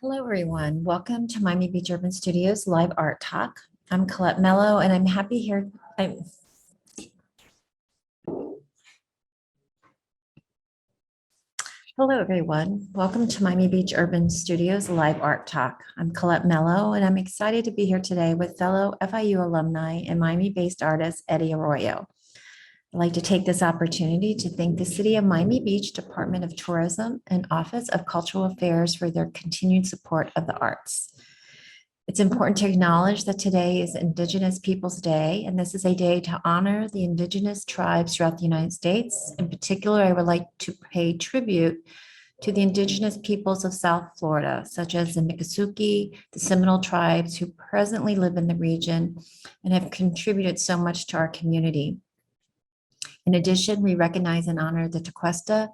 Hello, everyone. Welcome to Miami Beach Urban Studios Live Art Talk. I'm Colette Mello, and I'm happy here. Hello, everyone. Welcome to Miami Beach Urban Studios Live Art Talk. I'm Colette Mello, and I'm excited to be here today with fellow FIU alumni and Miami-based artist Eddie Arroyo. I'd like to take this opportunity to thank the City of Miami Beach Department of Tourism and Office of Cultural Affairs for their continued support of the arts. It's important to acknowledge that today is Indigenous Peoples Day, and this is a day to honor the indigenous tribes throughout the United States. In particular, I would like to pay tribute to the indigenous peoples of South Florida, such as the Miccosukee, the Seminole tribes who presently live in the region and have contributed so much to our community. In addition, we recognize and honor the Tequesta,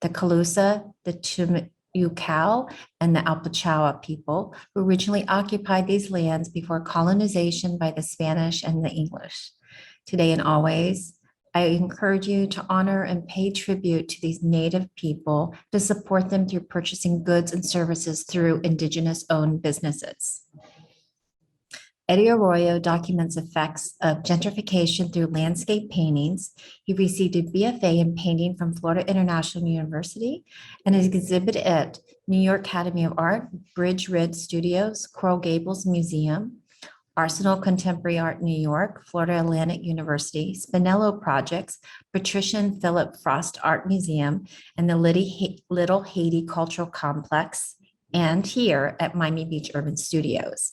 the Calusa, the Chumacao, and the Alpachawa people who originally occupied these lands before colonization by the Spanish and the English. Today and always, I encourage you to honor and pay tribute to these Native people, to support them through purchasing goods and services through Indigenous-owned businesses. Eddie Arroyo documents effects of gentrification through landscape paintings. He received a BFA in painting from Florida International University and is exhibited at New York Academy of Art, Bridge Ridge Studios, Coral Gables Museum, Arsenal Contemporary Art New York, Florida Atlantic University, Spinello Projects, Patricia and Phillip Frost Art Museum, and the Little Haiti Cultural Complex, and here at Miami Beach Urban Studios.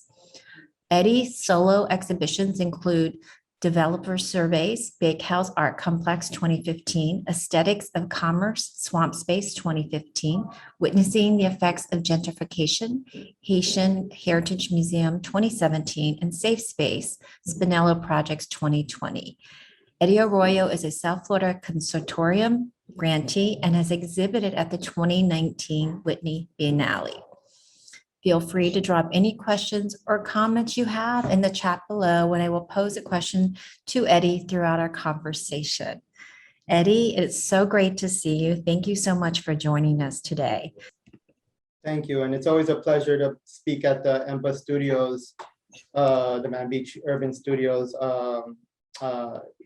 Eddie's solo exhibitions include Developer Surveys, Bakehouse Art Complex 2015, Aesthetics of Commerce, Swampspace 2015, Witnessing the Effects of Gentrification, Haitian Heritage Museum 2017, and Safe Space, Spinello Projects 2020. Eddie Arroyo is a South Florida Consortium grantee and has exhibited at the 2019 Whitney Biennale. Feel free to drop any questions or comments you have in the chat below, and I will pose a question to Eddie throughout our conversation. Eddie, it's so great to see you. Thank you so much for joining us today. Thank you, and it's always a pleasure to speak at the MBUS Studios, the Miami Beach Urban Studios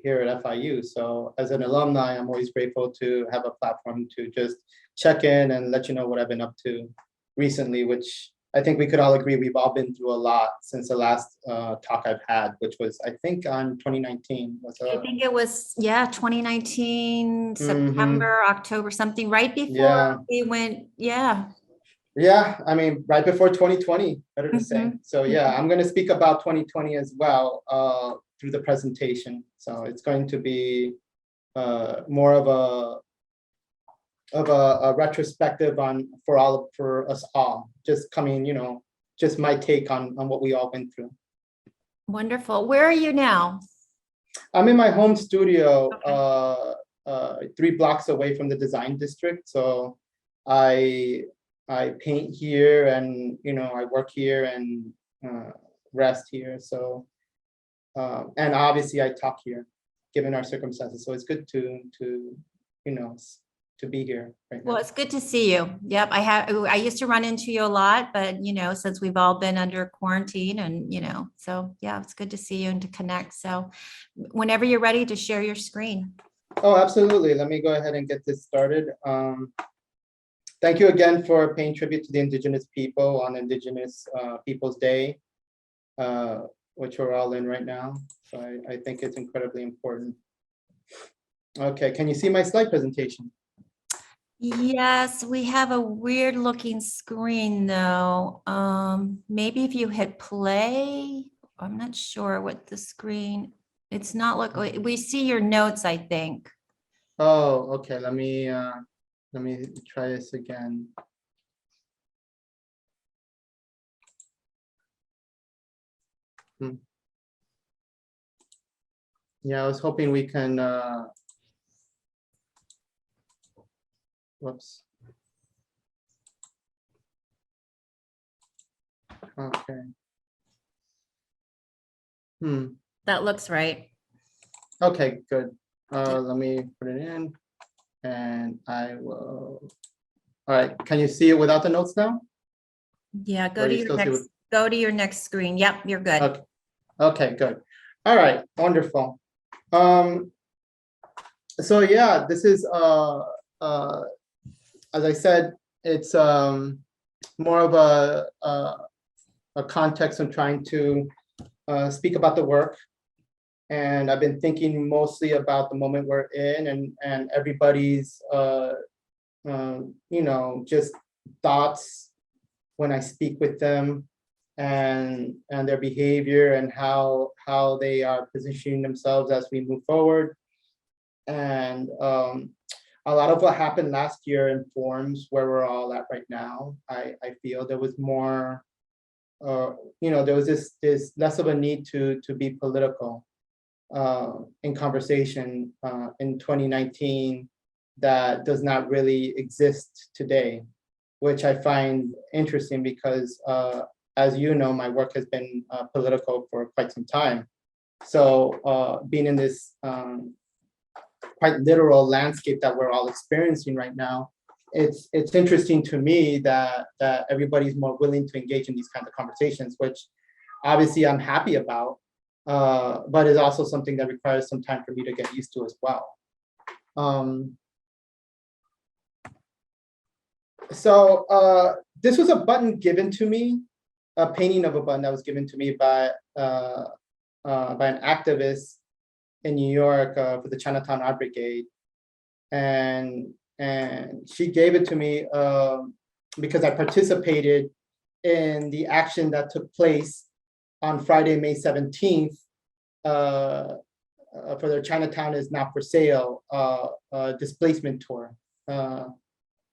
here at FIU. So as an alumni, I'm always grateful to have a platform to just check in and let you know what I've been up to recently, which I think we could all agree we've all been through a lot since the last talk I've had, which was, I think, on 2019. I think it was, 2019, September, October, something right before we went, Yeah, I mean, right before 2020, better to say. So yeah, I'm going to speak about 2020 as well through the presentation. So it's going to be more of a retrospective for us all, just coming, just my take on what we all went through. Wonderful. Where are you now? I'm in my home studio, 3 blocks away from the design district. So I paint here, and I work here and rest here. So and obviously I talk here, given our circumstances. So it's good to be here right now. Well, it's good to see you. Yep, I used to run into you a lot, but since we've all been under quarantine, and so yeah, it's good to see you and to connect. So whenever you're ready to share your screen. Oh, absolutely. Let me go ahead and get this started. Thank you again for paying tribute to the Indigenous people on Indigenous Peoples Day, which we're all in right now. So I think it's incredibly important. Okay, can you see my slide presentation? Yes, we have a weird looking screen though. Maybe if you hit play, I'm not sure what the screen, it's not we see your notes, I think. Oh, okay. Let me try this again. Yeah, I was hoping we can whoops. Okay. That looks right. Okay, good. Let me put it in, and I will. All right, can you see it without the notes now? Yeah, Or you still see what? go to your next screen. Yep, you're good. Okay. Okay, good. All right, wonderful. So yeah, this is as I said, it's more of a context of trying to speak about the work. And I've been thinking mostly about the moment we're in and everybody's just thoughts when I speak with them and their behavior and how they are positioning themselves as we move forward. And a lot of what happened last year informs where we're all at right now. I feel there was more, there was this less of a need to be political in conversation in 2019 that does not really exist today, which I find interesting because, as you know, my work has been political for quite some time. So being in this quite literal landscape that we're all experiencing right now, it's interesting to me that everybody's more willing to engage in these kinds of conversations, which obviously I'm happy about, but is also something that requires some time for me to get used to as well. So this was a button given to me, a painting of a button that was given to me by an activist in New York for the Chinatown Art Brigade, and she gave it to me because I participated in the action that took place on Friday, May 17th, for their Chinatown is Not for Sale displacement tour.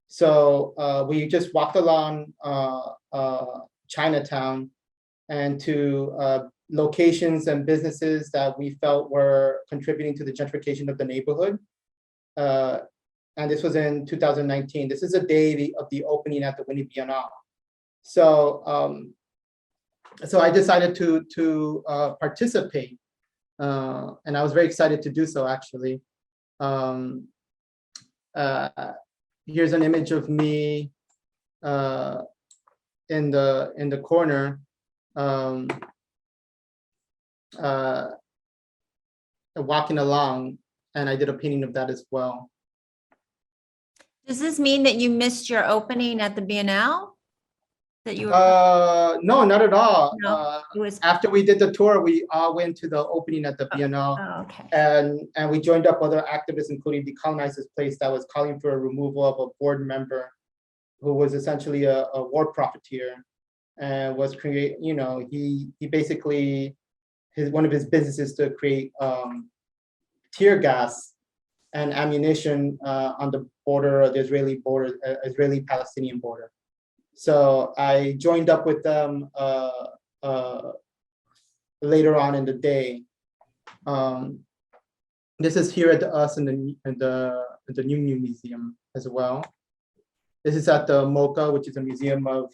So we just walked along Chinatown and to locations and businesses that we felt were contributing to the gentrification of the neighborhood. And this was in 2019. This is a day of the opening at the Whitney Biennale. So so I decided to participate, and I was very excited to do so, actually. Here's an image of me in the corner, walking along, and I did a painting of that as well. Does this mean that you missed your opening at the Biennale? That you were No, not at all. no, it was After we did the tour, we all went to the opening at the Biennale. oh, okay. And we joined up other activists, including Decolonizers Place, that was calling for a removal of a board member who was essentially a war profiteer and was he basically, one of his businesses to create tear gas and ammunition on the border, the Israeli-Palestinian border. So I joined up with them later on in the day. This is here at us in the New Museum as well. This is at the MoCA, which is a museum of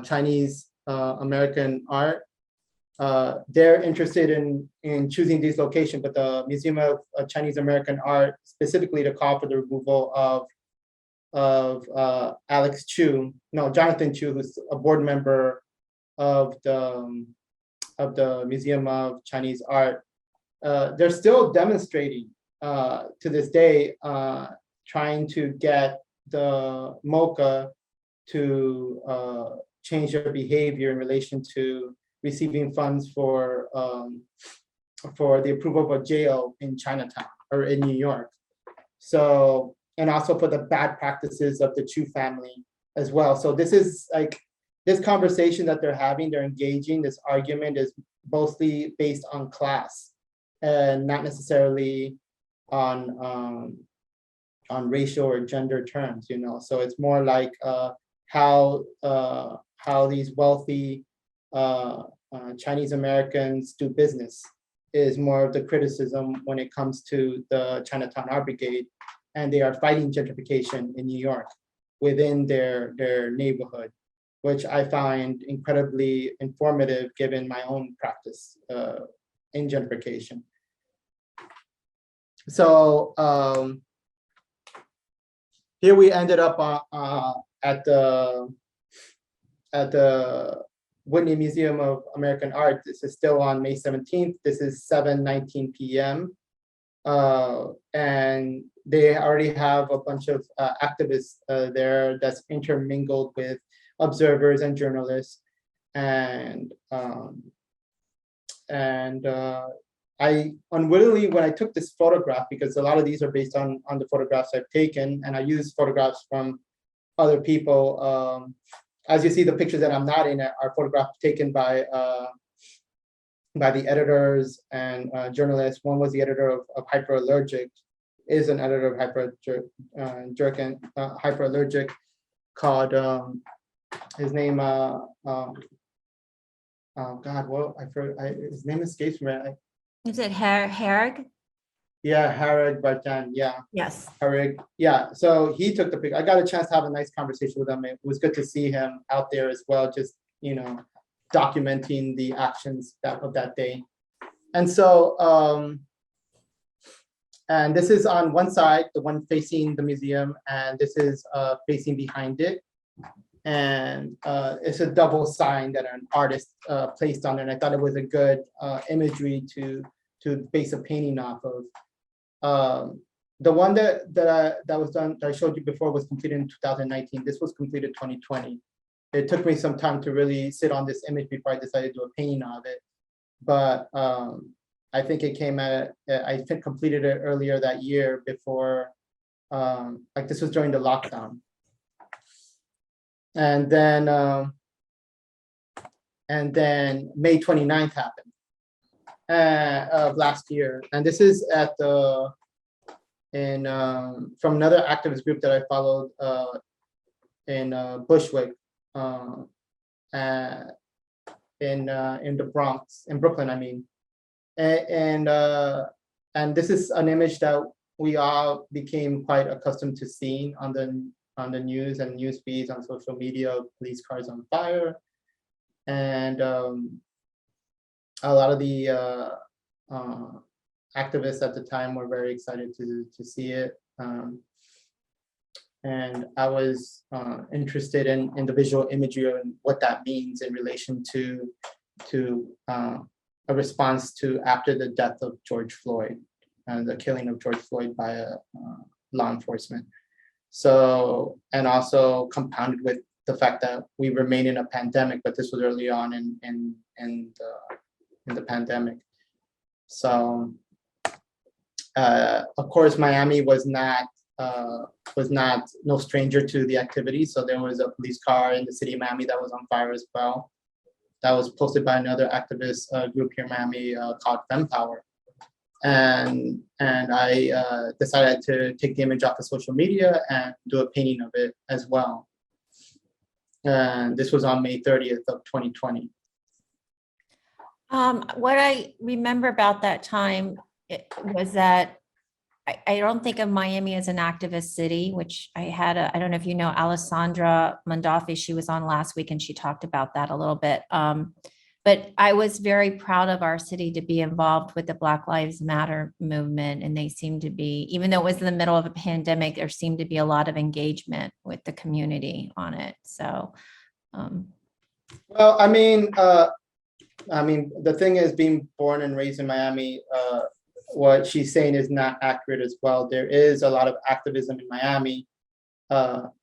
Chinese American art. They're interested in choosing these locations, but the Museum of Chinese American Art specifically to call for the removal of Jonathan Chu, who's a board member of the Museum of Chinese Art. They're still demonstrating to this day, trying to get the MoCA to change their behavior in relation to receiving funds for the approval of a jail in Chinatown or in New York. So, and also for the bad practices of the Chu family as well. So this is like, this conversation that they're having, they're engaging, this argument is mostly based on class and not necessarily on racial or gender terms, So it's more like how these wealthy Chinese Americans do business is more of the criticism when it comes to the Chinatown Art Brigade, and they are fighting gentrification in New York within their neighborhood, which I find incredibly informative given my own practice in gentrification. So here we ended up at the at the Whitney Museum of American Art. This is still on May 17th. This is 7:19 p.m. And they already have a bunch of activists there that's intermingled with observers and journalists. And I unwittingly, when I took this photograph, because a lot of these are based on the photographs I've taken, and I use photographs from other people. As you see, the pictures that I'm not in are photographs taken by the editors and journalists. One was the editor of Hyperallergic, is an editor of Hyperallergic, called his name. Oh God, well, his name escapes me. Is it Herrig? Yeah, Harrig Bartan. Yeah. Yes. Harrig. Yeah. So he took the picture. I got a chance to have a nice conversation with him. It was good to see him out there as well, just, documenting the actions of that day. And so, and this is on one side, the one facing the museum, and this is facing behind it. And it's a double sign that an artist placed on it. And I thought it was a good imagery to base a painting off of. The one that was done, that I showed you before, was completed in 2019. This was completed 2020. It took me some time to really sit on this image before I decided to do a painting of it. But I think it came at, I think completed it earlier that year before, like this was during the lockdown. And then May 29th happened of last year. And this is at from another activist group that I followed in Bushwick, in the Bronx, in Brooklyn, I mean. And this is an image that we all became quite accustomed to seeing on the news and news feeds on social media, police cars on fire. And a lot of the activists at the time were very excited to see it. And I was interested in the visual imagery and what that means in relation to a response to after the death of George Floyd and the killing of George Floyd by law enforcement. So, and also compounded with the fact that we remain in a pandemic, but this was early on in the pandemic. So, of course, Miami was not no stranger to the activity. So there was a police car in the city of Miami that was on fire as well. That was posted by another activist group here in Miami called FemPower. And I decided to take the image off of social media and do a painting of it as well. And this was on May 30th of 2020. What I remember about that time was that I don't think of Miami as an activist city, which I don't know if you know, Alessandra Mondaffi, she was on last week and she talked about that a little bit. But I was very proud of our city to be involved with the Black Lives Matter movement. And they seemed to be, even though it was in the middle of a pandemic, there seemed to be a lot of engagement with the community on it. So. Well, I mean, the thing is, being born and raised in Miami, what she's saying is not accurate as well. There is a lot of activism in Miami, but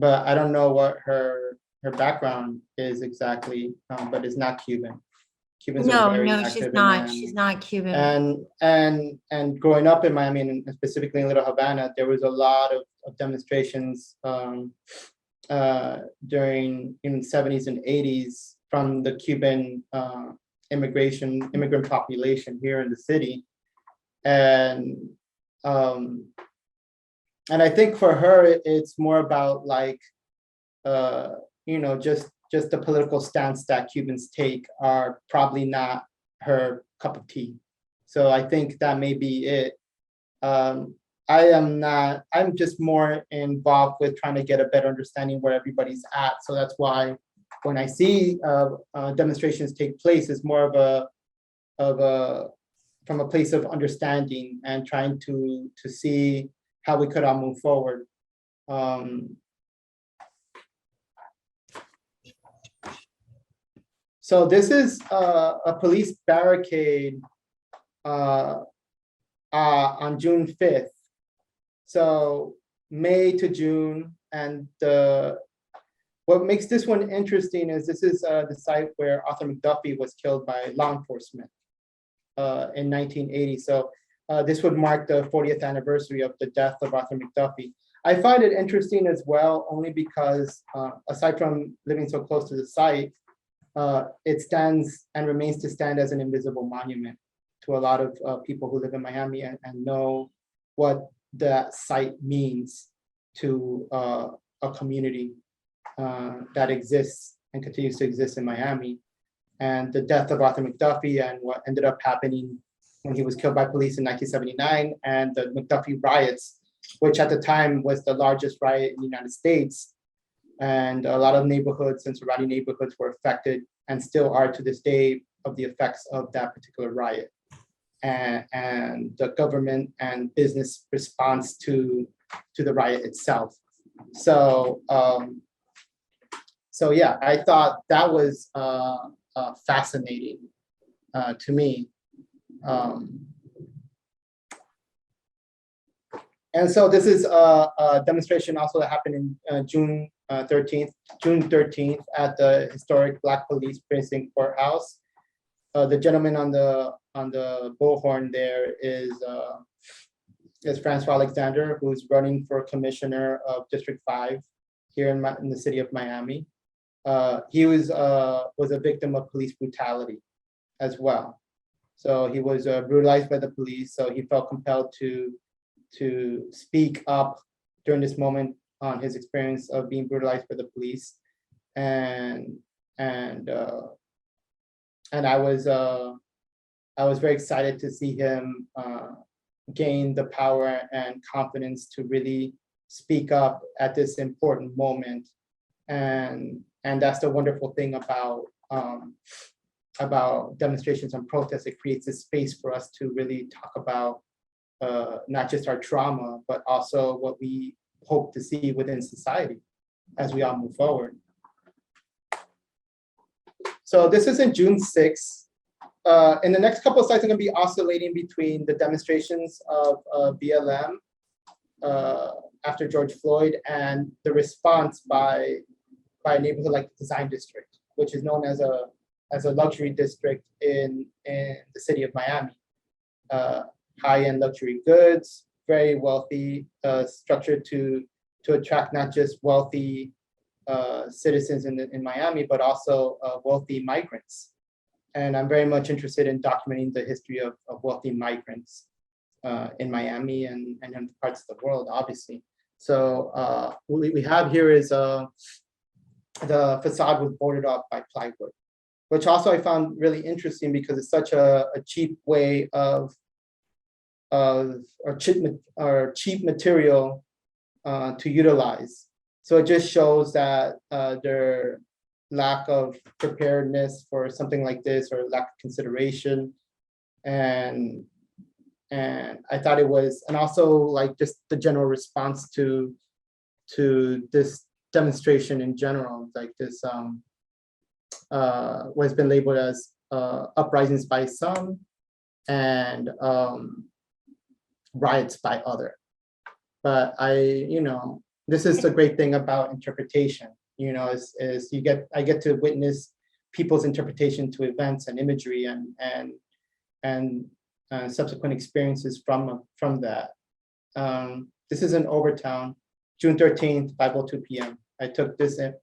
I don't know what her background is exactly, but it's not Cuban. Cubans are very active. She's not. She's not Cuban. And growing up in Miami, and specifically in Little Havana, there was a lot of demonstrations during in the 70s and 80s from the Cuban immigrant population here in the city. And I think for her, it's more about like, just the political stance that Cubans take are probably not her cup of tea. So I think that may be it. I'm just more involved with trying to get a better understanding where everybody's at. So that's why when I see demonstrations take place, it's more from a place of understanding and trying to see how we could all move forward. So this is a police barricade on June 5th. So May to June, and what makes this one interesting is this is the site where Arthur McDuffie was killed by law enforcement in 1980. So this would mark the 40th anniversary of the death of Arthur McDuffie. I find it interesting as well, only because aside from living so close to the site, it stands and remains to stand as an invisible monument to a lot of people who live in Miami and know what that site means to a community that exists and continues to exist in Miami. And the death of Arthur McDuffie and what ended up happening when he was killed by police in 1979, and the McDuffie riots, which at the time was the largest riot in the United States. And a lot of neighborhoods and surrounding neighborhoods were affected and still are to this day of the effects of that particular riot. And the government and business response to the riot itself. So, so yeah, I thought that was fascinating to me. And so this is a demonstration also that happened in June 13th at the historic Black Police Precinct Courthouse. The gentleman on the bullhorn there is Francois Alexander, who's running for commissioner of District 5 here in the city of Miami. He was a victim of police brutality as well. So he was brutalized by the police. So he felt compelled to speak up during this moment on his experience of being brutalized by the police. And I was very excited to see him gain the power and confidence to really speak up at this important moment. And that's the wonderful thing about demonstrations and protests. It creates a space for us to really talk about not just our trauma, but also what we hope to see within society as we all move forward. So this is in June 6th. In the next couple of slides, I'm going to be oscillating between the demonstrations of BLM after George Floyd and the response by a neighborhood like the Design District, which is known as a luxury district in the city of Miami. High-end luxury goods, very wealthy, structured to attract not just wealthy citizens in Miami, but also wealthy migrants. And I'm very much interested in documenting the history of wealthy migrants in Miami and in parts of the world, obviously. So what we have here is the facade was boarded up by plywood, which also I found really interesting because it's such a cheap way or cheap material to utilize. So it just shows that their lack of preparedness for something like this, or lack of consideration. And I thought it was, and also like just the general response to this demonstration in general, like this what has been labeled as uprisings by some and riots by other. But this is the great thing about interpretation, is I get to witness people's interpretation to events and imagery and subsequent experiences from that. This is in Overtown, June 13th, 5:02 p.m. I took this in.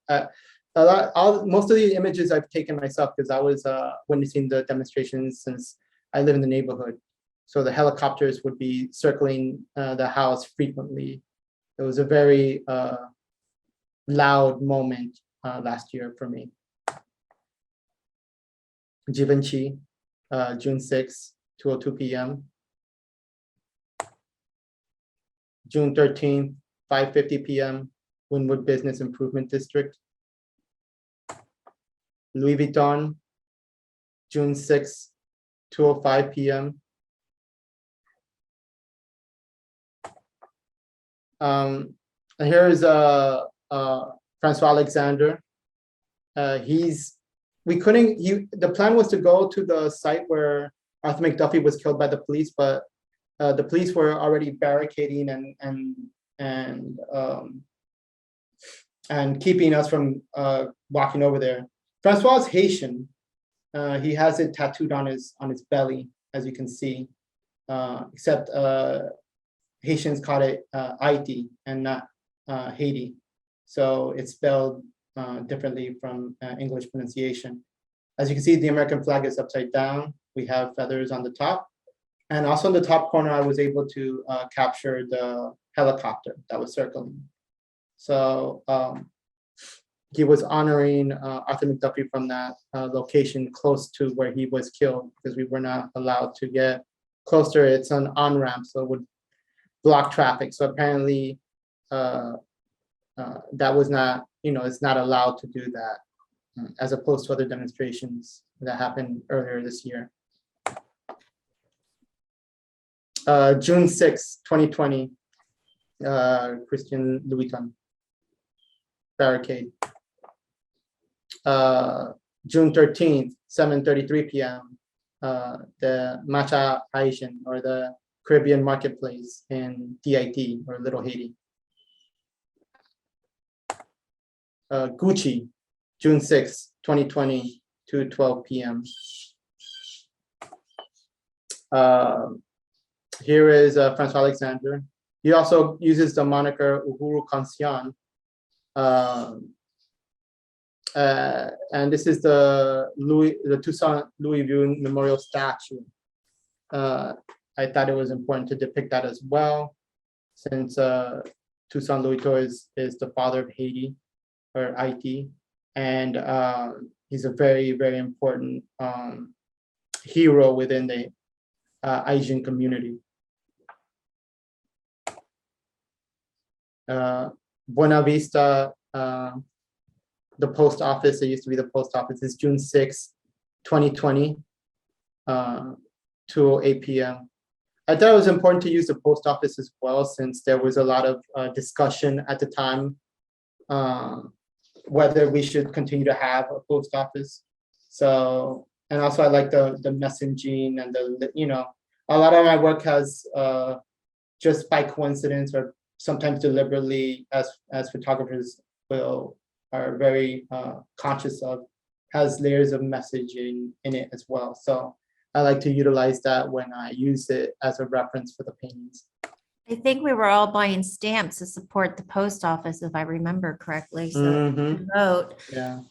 Most of the images I've taken myself because I was witnessing the demonstrations since I live in the neighborhood. So the helicopters would be circling the house frequently. It was a very loud moment last year for me. Givenchy, June 6th, 2:02 p.m. June 13th, 5:50 p.m., Wynwood Business Improvement District. Louis Vuitton, June 6th, 2:05 p.m. And here is Francois Alexander. He's we couldn't, the plan was to go to the site where Arthur McDuffie was killed by the police, but the police were already barricading and keeping us from walking over there. Francois is Haitian. He has it tattooed on his belly, as you can see, except Haitians call it Haiti and not Haiti. So it's spelled differently from English pronunciation. As you can see, the American flag is upside down. We have feathers on the top. And also in the top corner, I was able to capture the helicopter that was circling. So he was honoring Arthur McDuffie from that location close to where he was killed, because we were not allowed to get closer. It's an on-ramp, so it would block traffic. So apparently that was not, it's not allowed to do that, as opposed to other demonstrations that happened earlier this year. June 6, 2020, Christian Louis barricade. June 13th, 7:33 p.m., the Matcha Haitian, or the Caribbean Marketplace in DIT, or Little Haiti. Gucci, June 6, 2020, 2:12 p.m. Here is Francois Alexander. He also uses the moniker Uhuru Conscient. And this is the Toussaint Louisville Memorial Statue. I thought it was important to depict that as well, since Toussaint Louverture is the father of Haiti, or Haiti, and he's a very, very important hero within the Asian community. Buena Vista, the post office, it used to be the post office, is June 6, 2020, 2:08 p.m. I thought it was important to use the post office as well, since there was a lot of discussion at the time whether we should continue to have a post office. So, and also I like the messaging and a lot of my work has just by coincidence or sometimes deliberately, as photographers are very conscious of, has layers of messaging in it as well. So I like to utilize that when I use it as a reference for the paintings. I think we were all buying stamps to support the post office, if I remember correctly. So vote. Yeah.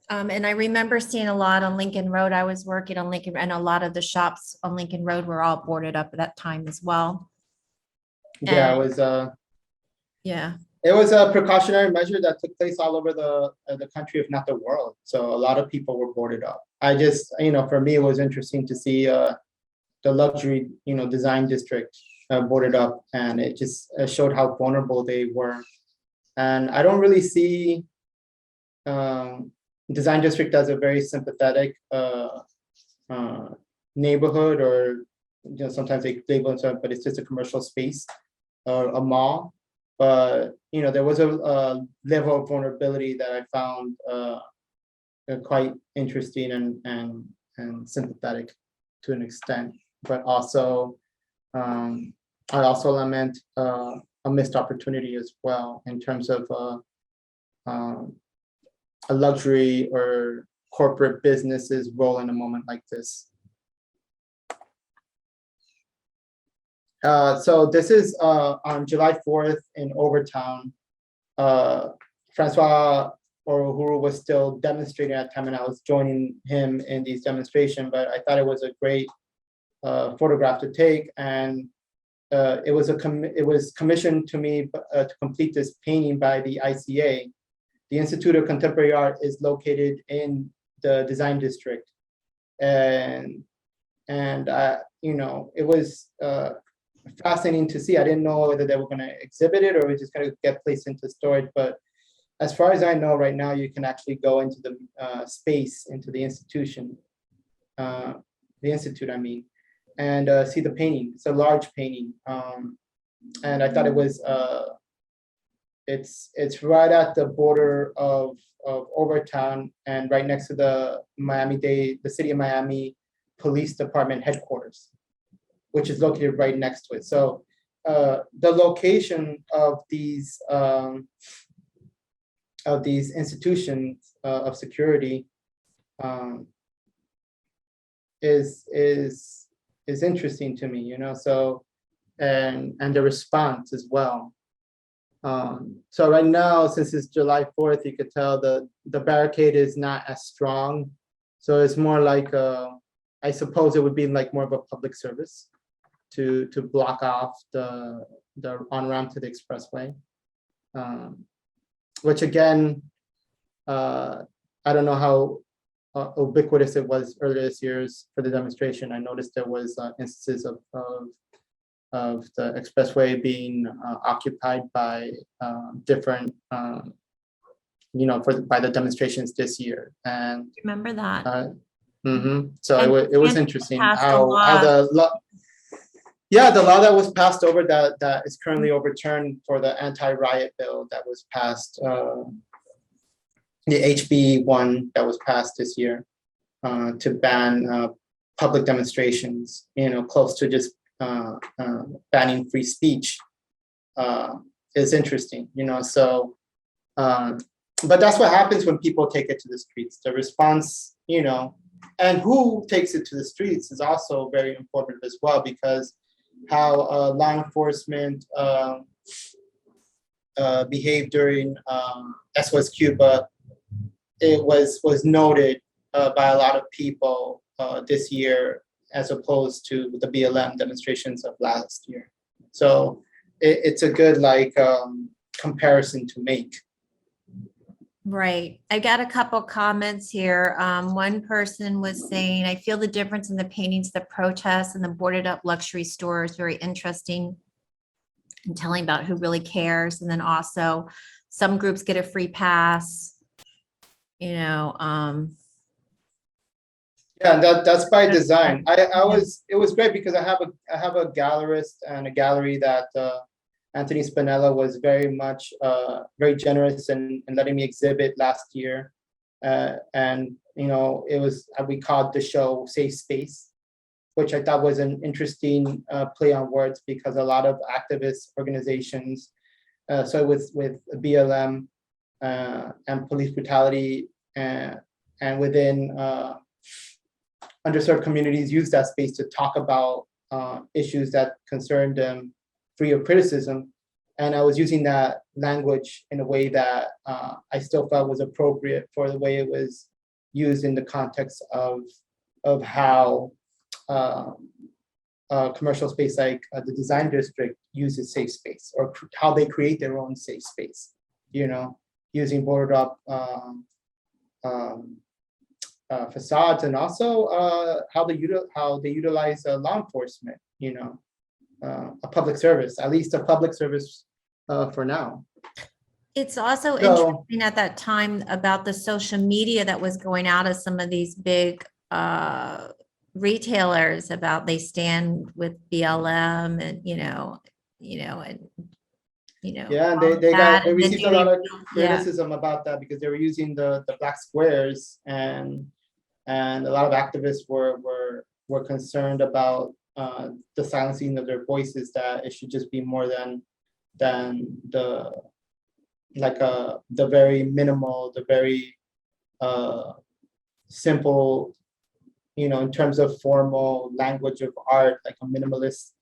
And I remember seeing a lot on Lincoln Road. I was working on Lincoln, and a lot of the shops on Lincoln Road were all boarded up at that time as well. Yeah, And- it was Yeah. it was a precautionary measure that took place all over the country, if not the world. So a lot of people were boarded up. I just, for me, it was interesting to see the luxury, design district boarded up, and it just showed how vulnerable they were. And I don't really see design district as a very sympathetic neighborhood, or sometimes they label it, but it's just a commercial space or a mall. But there was a level of vulnerability that I found quite interesting and sympathetic to an extent. But also, I also lament a missed opportunity as well in terms of a luxury or corporate business's role in a moment like this. So this is on July 4th in Overtown. Francois Uhuru was still demonstrating at the time, and I was joining him in these demonstrations, but I thought it was a great photograph to take, and it was commissioned to me to complete this painting by the ICA. The Institute of Contemporary Art is located in the design district, and it was fascinating to see. I didn't know whether they were going to exhibit it or it was just going to get placed into storage. But as far as I know, right now you can actually go into the space, into the institution, the institute, and see the painting. It's a large painting, and I thought it was it's right at the border of Overtown and right next to the the city of Miami Police Department headquarters, which is located right next to it. So the location of these institutions of security is interesting to me, you know. So and the response as well. So right now, since it's July 4th, you could tell the barricade is not as strong. So it's more like I suppose it would be like more of a public service to block off the on-ramp to the expressway. Which again, I don't know how ubiquitous it was earlier this year for the demonstration. I noticed there was instances of the expressway being occupied by different, you know, by the demonstrations this year. And Remember that? so And it was Kansas interesting passed a how law. the law, yeah, the law that was passed over that is currently overturned for the anti-riot bill that was passed, the HB 1 that was passed this year to ban public demonstrations, you know, close to just banning free speech is interesting, you know. So, but that's what happens when people take it to the streets. The response, you know, and who takes it to the streets is also very important as well, because how law enforcement behaved during SOS Cuba, it was noted by a lot of people this year, as opposed to the BLM demonstrations of last year. So it's a good comparison to make. Right. I got a couple comments here. One person was saying, I feel the difference in the paintings, the protests and the boarded up luxury stores, very interesting and telling about who really cares. And then also some groups get a free pass, you know. Yeah, that's by design. It was great because I have a gallerist and a gallery that Anthony Spinello was very much very generous in letting me exhibit last year, and you know, we called the show Safe Space, which I thought was an interesting play on words, because a lot of activist organizations, so with BLM and police brutality and within underserved communities, use that space to talk about issues that concern them, free of criticism. And I was using that language in a way that I still felt was appropriate for the way it was used in the context of how commercial space like the design district uses safe space, or how they create their own safe space, you know, using boarded up facades, and also how they utilize law enforcement, you know, a public service, at least a public service for now. It's also So, interesting at that time about the social media that was going out of some of these big retailers about they stand with BLM and, you know, and, you know. yeah, and all of that, they and then received a lot of yeah. criticism about that, because they were using the black squares, and a lot of activists were concerned about the silencing of their voices, that it should just be more than the very minimal, the very simple, you know, in terms of formal language of art, like a minimalist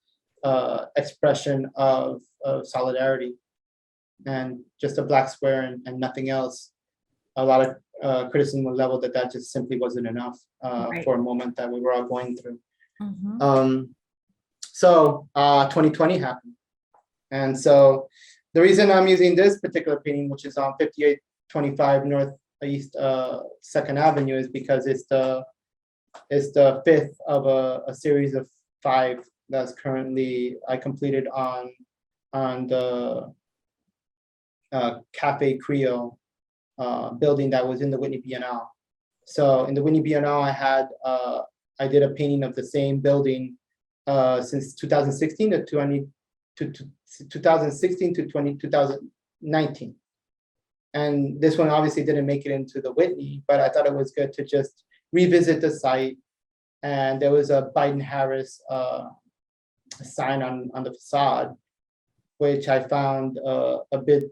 expression of solidarity, and just a black square and nothing else. A lot of criticism was leveled that just simply wasn't enough Right. for a moment that we were all going through. Mhm. So 2020 happened. And so the reason I'm using this particular painting, which is on 5825 Northeast 2nd Avenue, is because it's the fifth of a series of 5 that's currently I completed on the Cafe Creole building that was in the Whitney Biennale. So in the Whitney Biennale, I did a painting of the same building since 2016 to 2016 to 19. And this one obviously didn't make it into the Whitney, but I thought it was good to just revisit the site. And there was a Biden-Harris sign on the facade, which I found a bit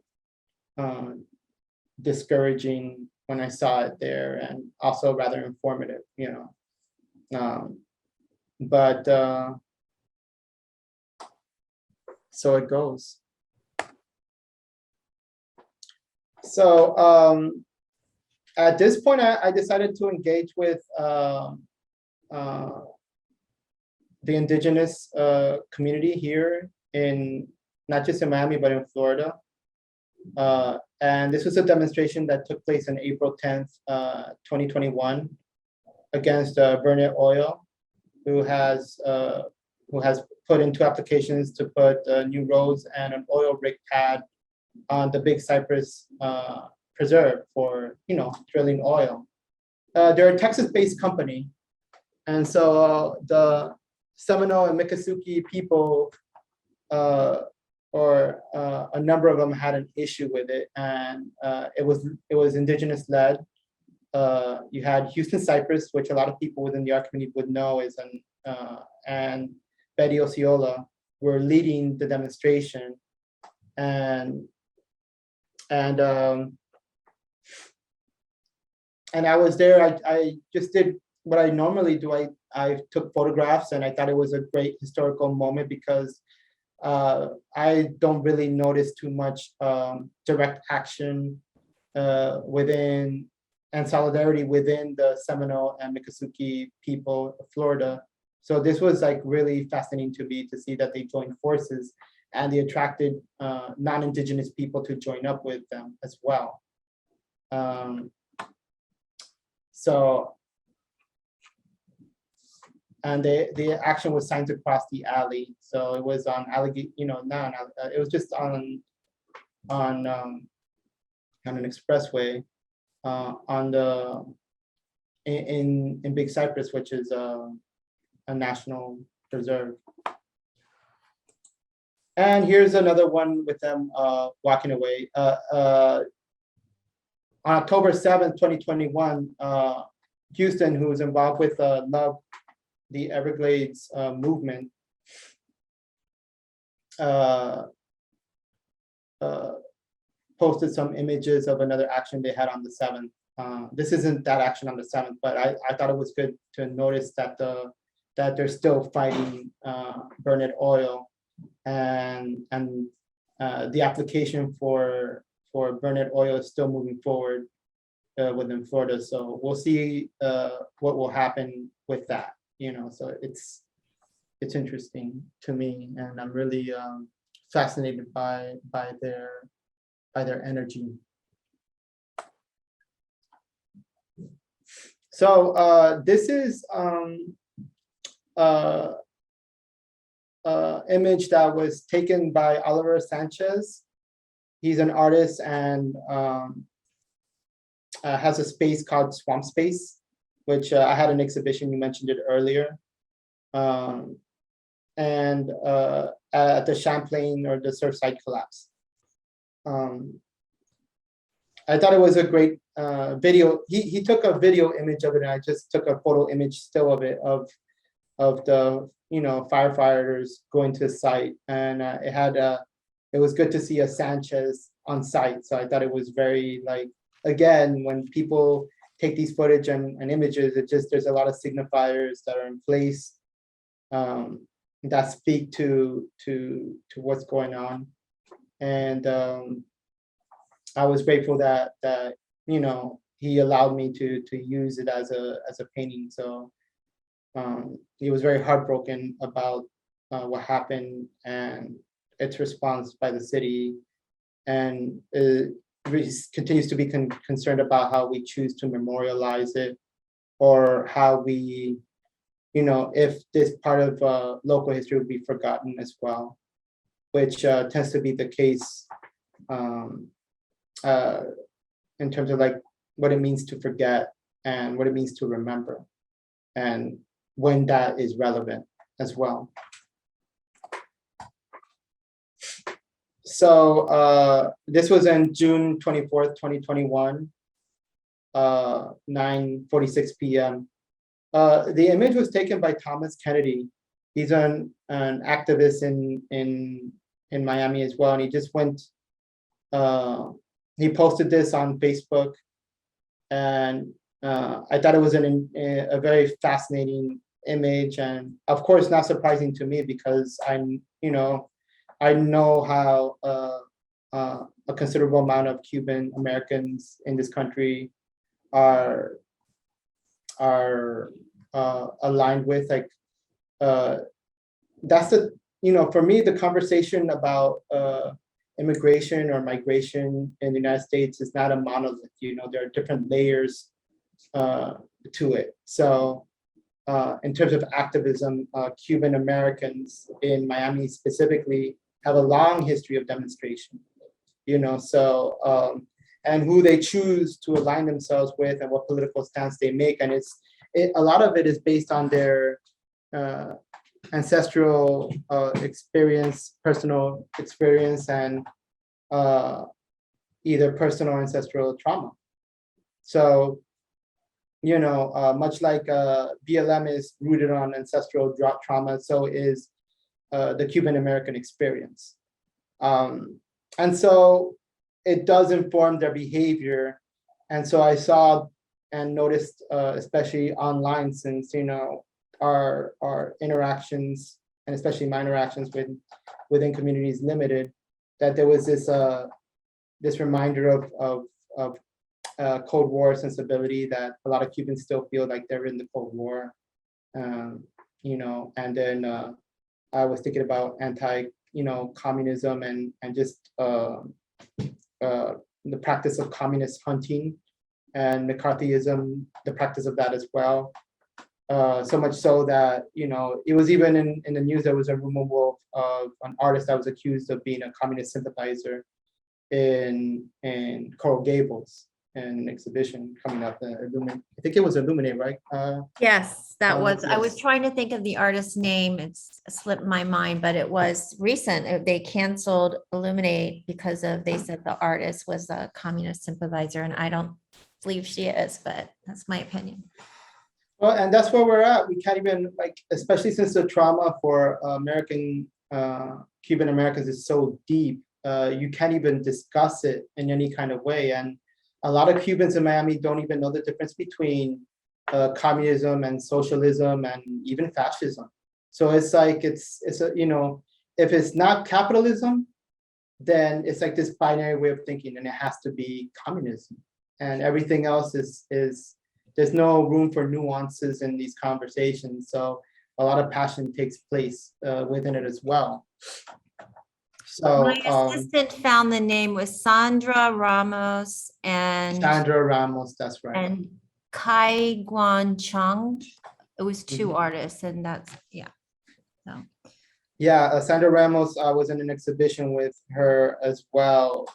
discouraging when I saw it there, and also rather informative, but so it goes. So at this point, I decided to engage with the indigenous community here in, not just in Miami, but in Florida. And this was a demonstration that took place on April 10th, 2021 against Burnett Oil, who has put into applications to put new roads and an oil rig pad on the Big Cypress Preserve for, drilling oil. They're a Texas-based company. And so the Seminole and Miccosukee people, or a number of them, had an issue with it, and it was indigenous led. You had Houston Cypress, which a lot of people within the art community would know is and Betty Osceola were leading the demonstration, and I was there. I just did what I normally do. I took photographs, and I thought it was a great historical moment because I don't really notice too much direct action within and solidarity within the Seminole and Miccosukee people of Florida. So this was like really fascinating to me to see that they joined forces and they attracted non-Indigenous people to join up with them as well. And the action was signed across the alley. So it was on it was just on an expressway in Big Cypress, which is a national preserve. And here's another one with them walking away. On October 7th, 2021, Houston, who was involved with Love the Everglades movement, posted some images of another action they had on the 7th. This isn't that action on the 7th, but I thought it was good to notice that they're still fighting Burnett Oil, and the application for Burnett Oil is still moving forward within Florida. So we'll see what will happen with that. So it's interesting to me, and I'm really fascinated by their energy. So this is image that was taken by Oliver Sanchez. He's an artist and has a space called Swampspace, which I had an exhibition, you mentioned it earlier. And at the Champlain or the Surfside collapse. I thought it was a great video. He took a video image of it, and I just took a photo image still of it, of the firefighters going to the site, and it was good to see a Sanchez on site. So I thought it was very, like, again, when people take these footage and images, there's a lot of signifiers that are in place that speak to what's going on. And I was grateful that he allowed me to use it as a painting. So he was very heartbroken about what happened and its response by the city, and continues to be concerned about how we choose to memorialize it, or how we, if this part of local history would be forgotten as well, which tends to be the case in terms of like what it means to forget and what it means to remember, and when that is relevant as well. So this was in June 24th, 2021, 9:46 p.m. The image was taken by Thomas Kennedy. He's an activist in Miami as well, and he just went. He posted this on Facebook, and I thought it was a very fascinating image, and of course, not surprising to me because I know how a considerable amount of Cuban Americans in this country are aligned with that's for me the conversation about immigration or migration in the United States is not a monolith. There are different layers to it. So in terms of activism, Cuban Americans in Miami specifically have a long history of demonstration. And who they choose to align themselves with and what political stance they make. And a lot of it is based on their ancestral experience, personal experience, and either personal or ancestral trauma. So, much like BLM is rooted on ancestral trauma, so is the Cuban American experience. And so it does inform their behavior. And so I saw and noticed, especially online, since our interactions, and especially my interactions within communities limited, that there was this reminder of Cold War sensibility, that a lot of Cubans still feel like they're in the Cold War. And then I was thinking about communism and just the practice of communist hunting and McCarthyism, the practice of that as well. So much so that, it was even in the news, there was a removal of an artist that was accused of being a communist sympathizer in Coral Gables, in an exhibition coming up. I think it was Illuminate, right? Yes, that was, I was yes. trying to think of the artist's name. It's slipped my mind, but it was recent. They canceled Illuminate because they said the artist was a communist sympathizer, and I don't believe she is, but that's my opinion. Well, and that's where we're at. We can't even, especially since the trauma for Cuban Americans is so deep, you can't even discuss it in any kind of way. And a lot of Cubans in Miami don't even know the difference between communism and socialism and even fascism. So it's if it's not capitalism, then it's like this binary way of thinking, and it has to be communism. And everything else is there's no room for nuances in these conversations. So a lot of passion takes place within it as well. So my assistant found the name was Sandra Ramos and Sandra Ramos, that's right. And Kai Guan Chung. It was two artists, and that's So Yeah, Sandra Ramos was in an exhibition with her as well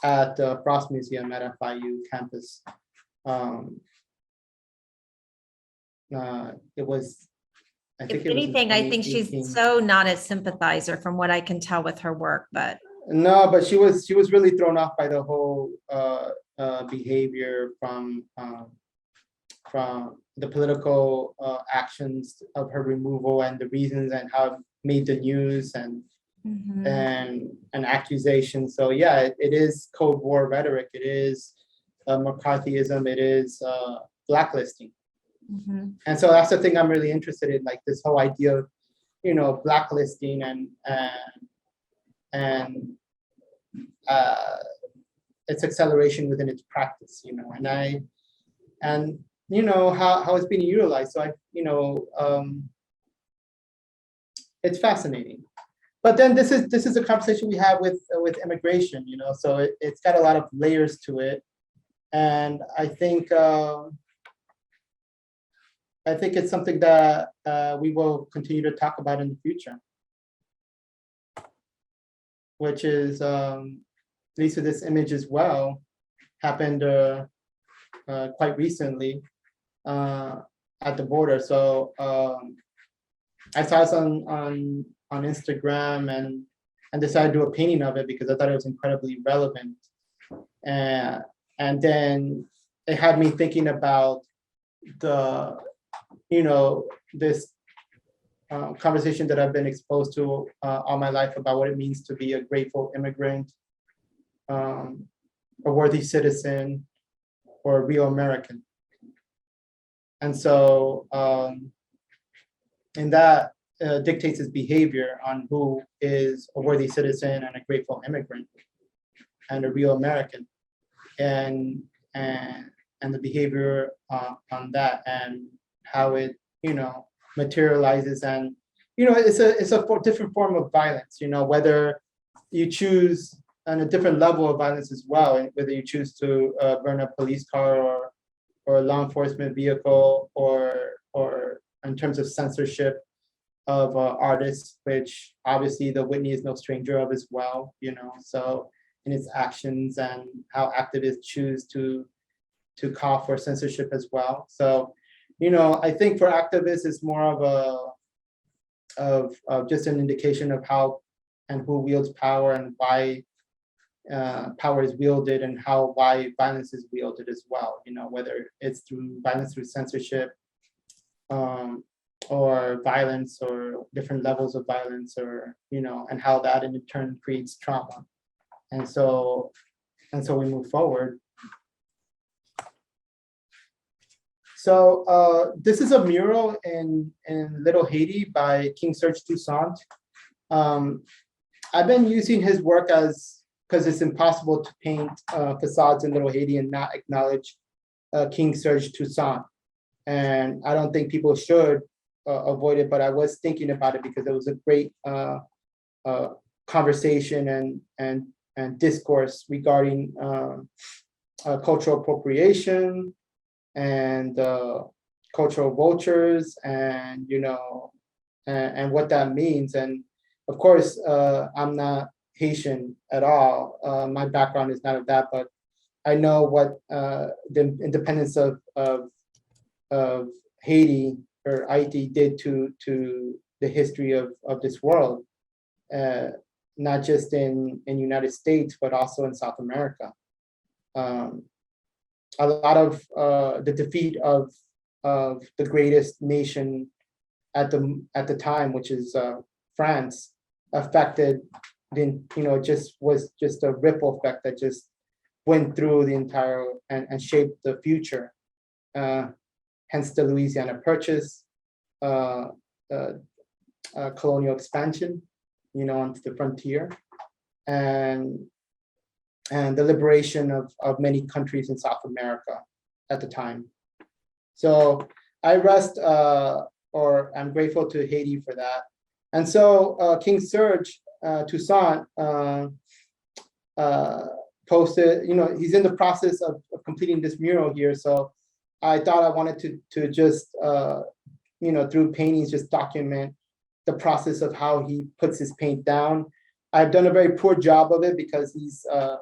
at the Frost Museum at FIU campus. It was, I think if it was in anything, I think 2018. she's so not a sympathizer from what I can tell with her work, but No, but she was really thrown off by the whole behavior from the political actions of her removal and the reasons and how it made the news and an accusation. So yeah, it is Cold War rhetoric. It is McCarthyism. It is blacklisting. And so that's the thing I'm really interested in, like this whole idea of, blacklisting and its acceleration within its practice, and how it's being utilized. So it's fascinating. But then this is a conversation we have with immigration, so it's got a lot of layers to it, and I think it's something that we will continue to talk about in the future, which is at least with this image as well, happened quite recently at the border. So I saw this on Instagram, and and decided to do a painting of it because I thought it was incredibly relevant. And then it had me thinking about the, this conversation that I've been exposed to all my life about what it means to be a grateful immigrant, a worthy citizen, or a real American. And so, and that dictates his behavior on who is a worthy citizen and a grateful immigrant and a real American, and the behavior on that and how it, materializes. And it's a different form of violence, whether you choose, and a different level of violence as well, and whether you choose to burn a police car or a law enforcement vehicle, or in terms of censorship of artists, which obviously the Whitney is no stranger of as well, so in its actions and how activists choose to call for censorship as well. So, I think for activists, it's more of just an indication of how and who wields power and why power is wielded, and why violence is wielded as well. Whether it's through violence through censorship, or violence, or different levels of violence, or and how that in turn creates trauma. And so we move forward. So this is a mural in Little Haiti by King Serge Toussaint. I've been using his work because it's impossible to paint facades in Little Haiti and not acknowledge King Serge Toussaint. And I don't think people should avoid it, but I was thinking about it because it was a great conversation and discourse regarding cultural appropriation and cultural vultures, and and what that means. And of course, I'm not Haitian at all. My background is not of that, but I know what the independence of Haiti or Haiti did to the history of this world, not just in United States, but also in South America. A lot of the defeat of the greatest nation at the time, which is France, affected was just a ripple effect that just went through the entire and shaped the future. Hence the Louisiana Purchase, colonial expansion, onto the frontier, and the liberation of many countries in South America at the time. So I rest, or I'm grateful to Haiti for that. And so King Serge Toussaint posted, he's in the process of completing this mural here. So I thought I wanted to just, through paintings, just document the process of how he puts his paint down. I've done a very poor job of it because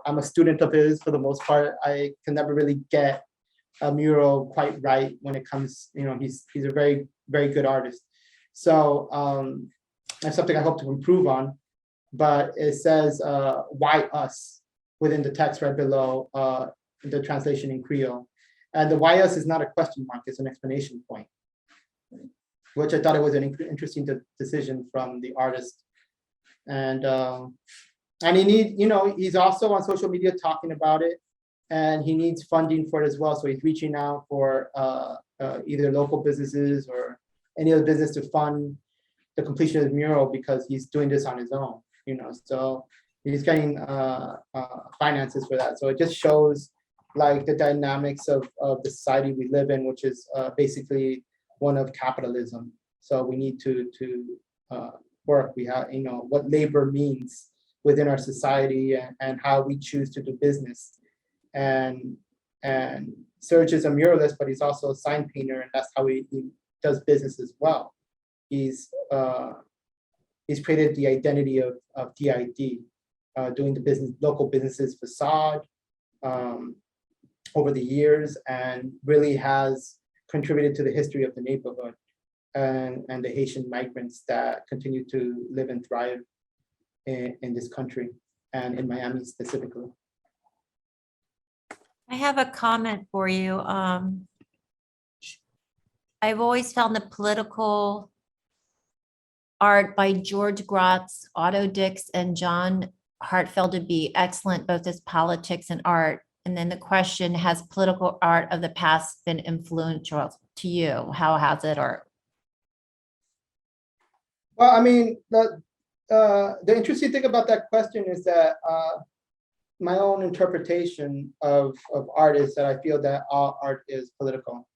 I'm a student of his for the most part. I can never really get a mural quite right when it comes, he's a very, very good artist. So that's something I hope to improve on. But it says, why us, within the text right below the translation in Creole. And the why us is not a question mark, it's an exclamation point, which I thought it was an interesting decision from the artist. And he's also on social media talking about it, and he needs funding for it as well. So he's reaching out for either local businesses or any other business to fund the completion of the mural, because he's doing this on his own, so he's getting finances for that. So it just shows like the dynamics of the society we live in, which is basically one of capitalism. So we need to work. We have, what labor means within our society, and how we choose to do business. And Serge is a muralist, but he's also a sign painter, and that's how he does business as well. He's created the identity of DID, doing the local businesses facade over the years, and really has contributed to the history of the neighborhood and the Haitian migrants that continue to live and thrive in this country and in Miami specifically. I have a comment for you. I've always found the political art by George Gratz, Otto Dix, and John Hartfeld to be excellent, both as politics and art. And then the question, has political art of the past been influential to you? How has it, or? Well, I mean, the interesting thing about that question is that my own interpretation of art is that I feel that all art is political.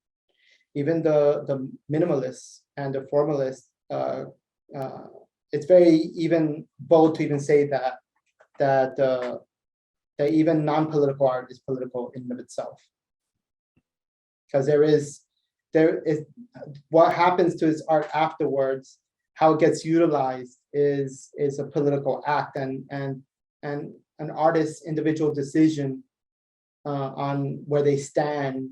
Even the minimalists and the formalists, it's very even bold to even say that even non-political art is political in and of itself. Because there is what happens to his art afterwards, how it gets utilized is a political act, and an artist's individual decision on where they stand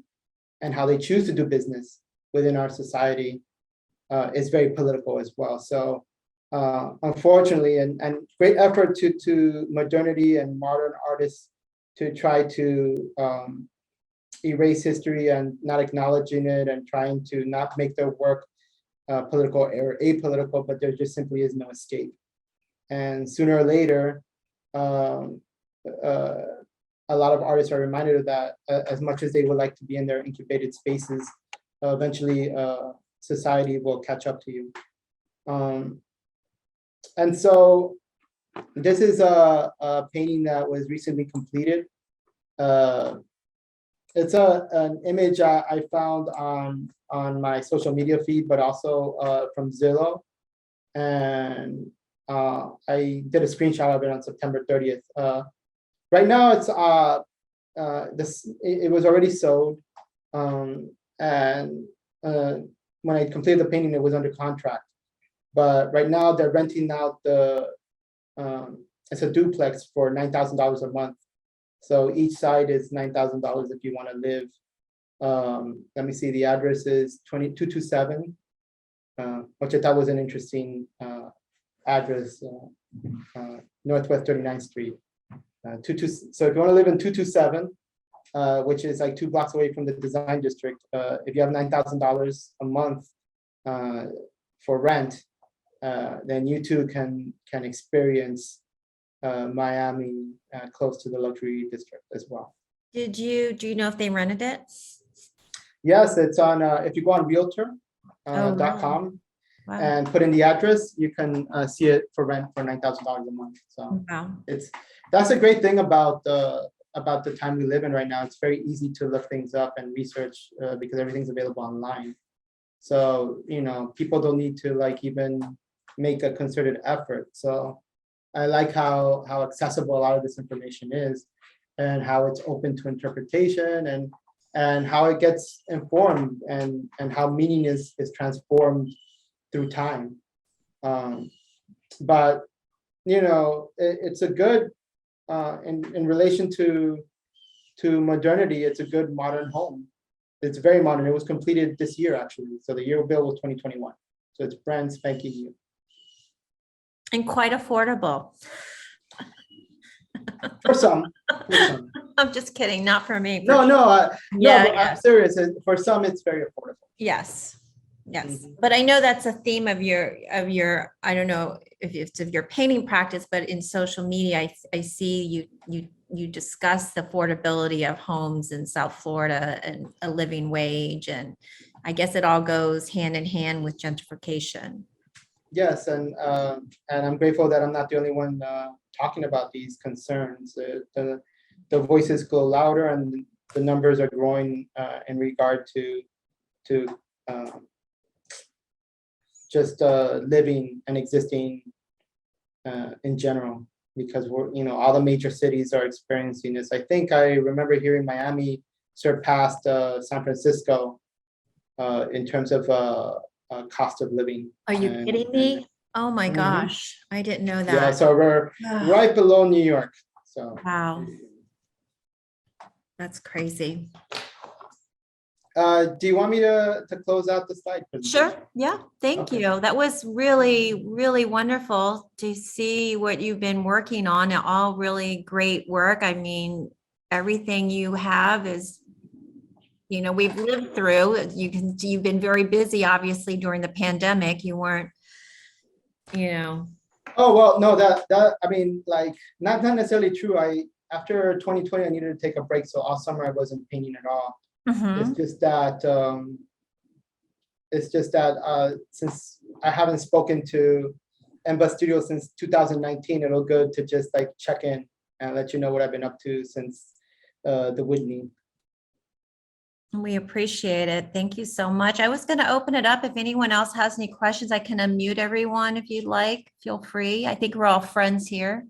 and how they choose to do business within our society is very political as well. So unfortunately, and great effort to modernity and modern artists to try to erase history and not acknowledging it and trying to not make their work political or apolitical, but there just simply is no escape. And sooner or later, a lot of artists are reminded of that. As much as they would like to be in their incubated spaces, eventually society will catch up to you. And so this is a painting that was recently completed. It's an image I found on my social media feed, but also from Zillow. And I did a screenshot of it on September 30th. Right now, it's it was already sold, and when I completed the painting, it was under contract. But right now, they're renting out it's a duplex for $9,000 a month. So each side is $9,000 if you want to live. Let me see, the address is 2227, which I thought was an interesting address, Northwest 39th Street. So if you want to live in 227, which is like 2 blocks away from the design district, if you have $9,000 a month for rent, then you too can experience Miami close to the luxury district as well. Do you know if they rented it? Yes, it's on, if you go on realtor.com Wow. and put in the address, you can see it for rent for $9,000 a month. So Wow. that's a great thing about the time we live in right now. It's very easy to look things up and research because everything's available online. So, people don't need to even make a concerted effort. So I like how accessible a lot of this information is, and how it's open to interpretation, and how it gets informed, and how meaning is transformed through time. But it's a good in relation to modernity. It's a good modern home. It's very modern. It was completed this year, actually. So the year bill was 2021. So it's brand spanking new. And quite affordable. For some. I'm just kidding, not for me. No, Yeah, but I'm serious. For some, it's very affordable. Yes. Mhm. But I know that's a theme of your, I don't know if it's of your painting practice, but in social media, I see you discuss the affordability of homes in South Florida and a living wage. And I guess it all goes hand in hand with gentrification. Yes, and I'm grateful that I'm not the only one talking about these concerns. The voices go louder, and the numbers are growing in regard to just living and existing in general, because we're all the major cities are experiencing this. I think I remember hearing Miami surpassed San Francisco in terms of cost of living. Are you kidding me? Oh my Mhm. gosh, I didn't know that. Yeah, so we're right below New York. So wow, that's crazy. Do you want me to close out the slide presentation? Sure. Yeah. Thank Okay. you. That was really, really wonderful to see what you've been working on. All really great work. I mean, everything you have is, we've lived through. You've been very busy, obviously, during the pandemic. You weren't, you know, Oh, well, no, I mean, like, not necessarily true. After 2020, I needed to take a break. So all summer I wasn't painting at all. It's mhm. just that, since I haven't spoken to MBUS Studio since 2019, it'll good to just like check in and let you know what I've been up to since the Whitney. We appreciate it. Thank you so much. I was going to open it up. If anyone else has any questions, I can unmute everyone if you'd like. Feel free. I think we're all friends here.